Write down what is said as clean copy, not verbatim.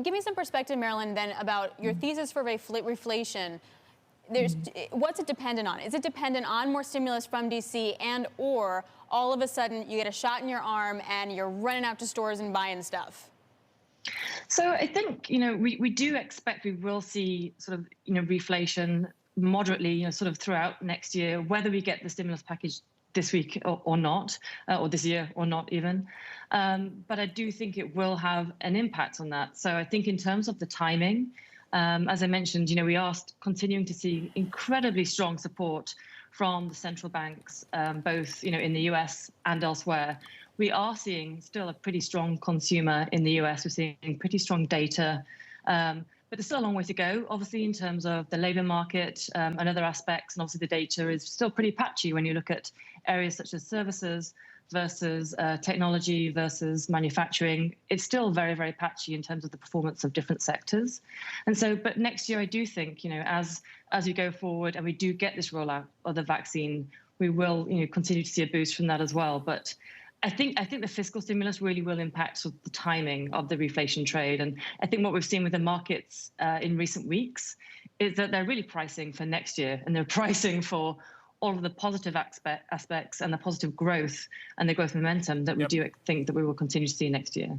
Give me some perspective, Marilyn, then about your thesis for reflation. What's it dependent on? Is it dependent on more stimulus from DC and or all of a sudden you get a shot in your arm and you're running out to stores and buying stuff? So I think, we do expect we will see sort of, reflation moderately, sort of throughout next year, whether we get the stimulus package this week or not, or this year or not even. But I do think it will have an impact on that. So I think in terms of the timing, as I mentioned, we are continuing to see incredibly strong support from the central banks, both, in the US and elsewhere. We are seeing still a pretty strong consumer in the US. We're seeing pretty strong data, but there's still a long way to go, obviously, in terms of the labor market and other aspects. And obviously the data is still pretty patchy when you look at areas such as services versus technology versus manufacturing. It's still very, very patchy in terms of the performance of different sectors. And so, but next year, I do think, as we go forward and we do get this rollout of the vaccine, we will, continue to see a boost from that as well. But I think the fiscal stimulus really will impact sort of the timing of the reflation trade. And I think what we've seen with the markets in recent weeks is that they're really pricing for next year, and they're pricing for all of the positive aspects and the positive growth and the growth momentum that we do think that we will continue to see next year.